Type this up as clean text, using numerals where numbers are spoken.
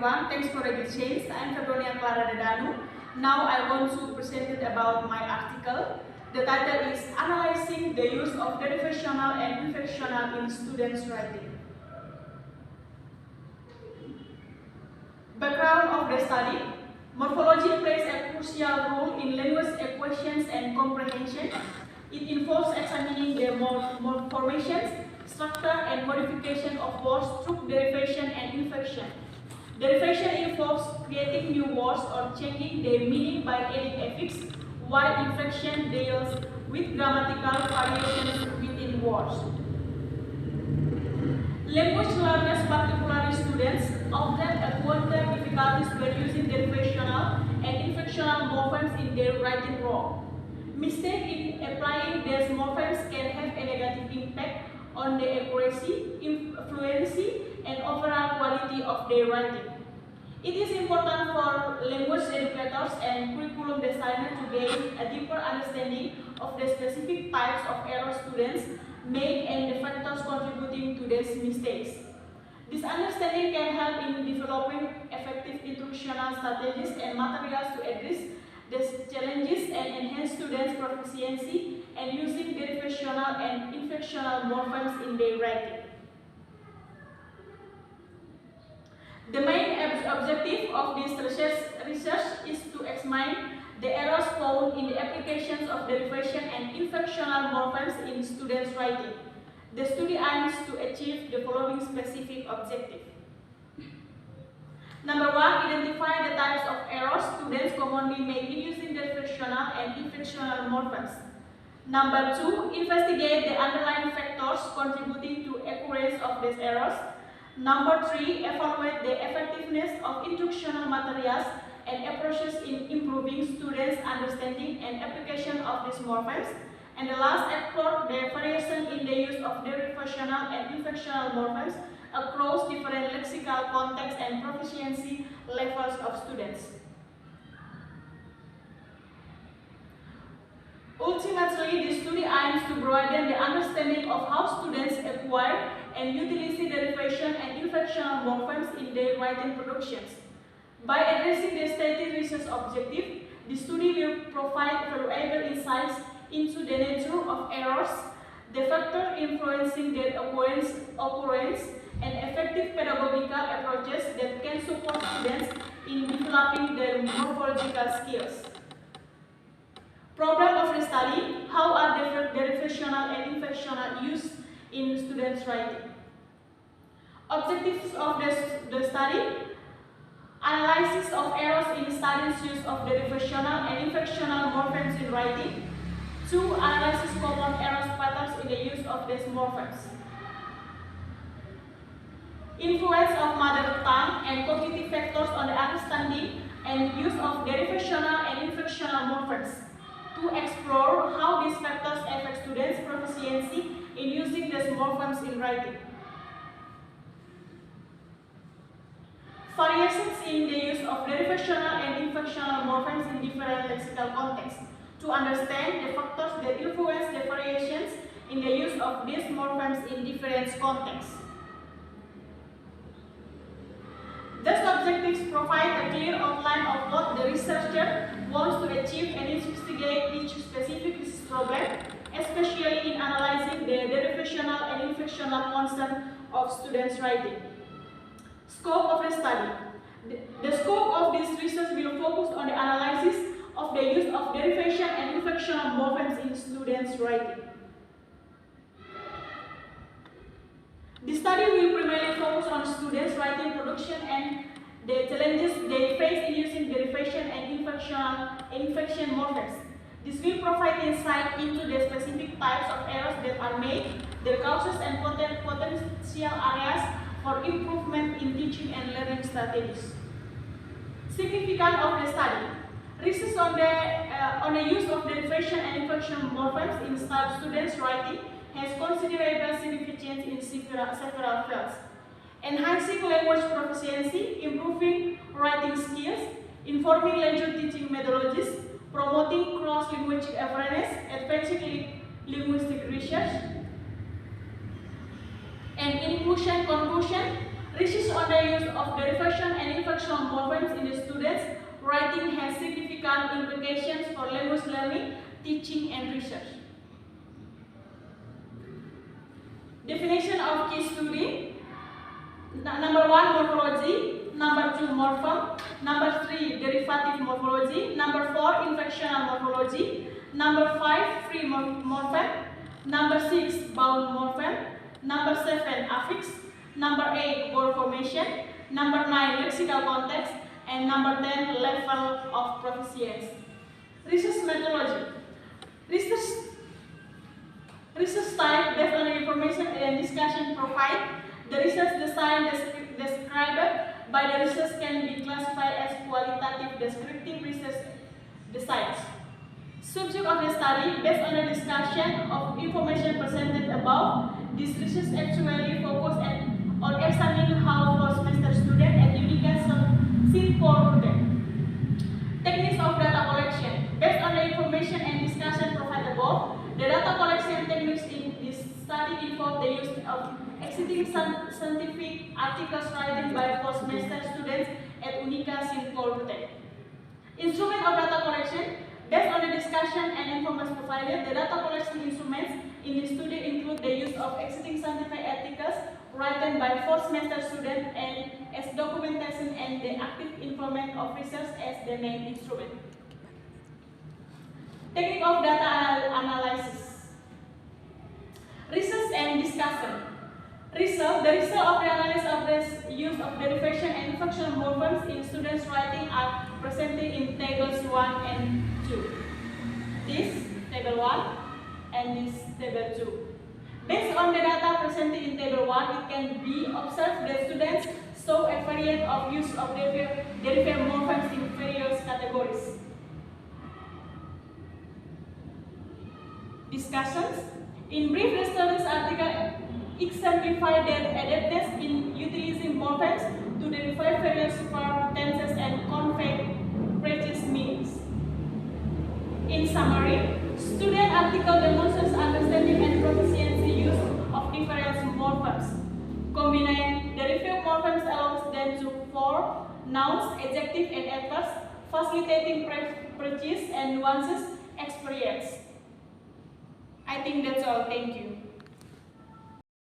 everyone, thanks for the chance. I am Klara Danu. Now I want to present it about my article. The title is Analyzing the Use of Derivational and Inflectional in Students' Writing. Background of the study. Morphology plays a crucial role in language acquisition and comprehension. It involves examining the formations, structure, and modification of words through derivation and inflection. Derivation involves creating new words or changing their meaning by adding affix, while inflection deals with grammatical variations within words. Language learners, particularly students, often encounter difficulties when using derivational and inflectional morphemes in their writing role. Mistakes in applying these morphemes can have a negative impact on the accuracy, fluency, and overall quality of their writing. It is important for language educators and curriculum designers to gain a deeper understanding of the specific types of errors students make and the factors contributing to these mistakes. This understanding can help in developing effective instructional strategies and materials to address these challenges and enhance students' proficiency and using derivational and inflectional morphemes in their writing. The main objective of this research is to examine the errors found in the applications of derivation and inflectional morphemes in students' writing. The study aims to achieve the following specific objective. Number one, identify the types of errors students commonly make in using derivational and inflectional morphemes. Number two, investigate the underlying factors contributing to occurrence of these errors. Number three, evaluate the effectiveness of instructional materials and approaches in improving students' understanding and application of these morphemes. And the last, explore the variation in the use of derivational and inflectional morphemes across different lexical contexts and proficiency levels of students. Ultimately, the study aims to broaden the understanding of how students acquire and utilize derivation and inflectional morphemes in their writing productions. By addressing the stated research objective, the study will provide valuable insights into the nature of errors, the factors influencing their occurrence, and effective pedagogical approaches that can support students in developing their morphological skills. Problem of the study: how are derivational and inflectional used in students' writing? Objectives of the study: analysis of errors in students' use of derivational and inflectional morphemes in writing. 2. Analysis common errors patterns in the use of these morphemes. Influence of mother tongue and cognitive factors on the understanding and use of derivational and inflectional morphemes. To explore how these factors affect students' proficiency in using these morphemes in writing. Variations in the use of derivational and inflectional morphemes in different lexical contexts. To understand the factors that influence the variations in the use of these morphemes in different contexts. These objectives provide a clear outline of what the researcher wants to achieve and investigate each specific problem, especially in analyzing the derivational and inflectional content of students' writing. Scope of the study. The scope of this research will focus on the analysis of the use of derivation and inflectional morphemes in students' writing. The study will primarily focus on students' writing production and the challenges they face in using derivation and inflection morphemes. This will provide insight into the specific types of errors that are made, their causes, and potential areas for improvement in teaching and learning strategies. Significance of the study. Research on the use of derivation and inflection morphemes in students' writing has considerable significance in several fields. Enhancing language proficiency, improving writing skills, informing language teaching methodologies, promoting cross-linguistic awareness, advancing linguistic research, and in conclusion, Research on the use of derivation and inflectional morphemes in the students' writing has significant implications for language learning, teaching, and research. Definition of key study. Number 1, morphology. Number 2, morpheme. Number 3, derivative morphology. Number 4, inflectional morphology. Number 5, free morpheme. Number 6, bound morpheme. Number 7, affix. Number 8, word formation. Number 9, lexical context. And number 10, level of proficiency. Research methodology. Research type based on the information and discussion provided. The research design described by the research can be classified as qualitative descriptive research designs. Subject of the study based on the discussion of information presented above. This research actually focused on examining how first semester students at UNICA simple techniques of data collection. Based on the information and discussion provided above, the data collection techniques in this study involve the use of existing scientific articles written by first semester students at UNICA simple. Instrument of data collection. Based on the discussion and information provided, the data collection instruments in the study include the use of existing scientific articles written by first semester students and as documentation and the active involvement of research as the main instrument. Technique of data analysis. Research and discussion. The result of the analysis of the use of derivation and inflectional morphemes in students' writing are presented in tables 1 and 2. This table 1 and this table 2. Based on the data presented in table 1, it can be observed that students show a variety of use of derivative morphemes in various categories. Discussions. In brief, the study's article exemplified their adaptedness in utilizing morphemes to derive various verb tenses and convey precise meanings. In summary, student article demonstrates understanding and proficiency use of different morphemes. Combining derivative morphemes allows them to form nouns, adjectives, and adverbs, facilitating precise and nuances experience. I think that's all. Thank you.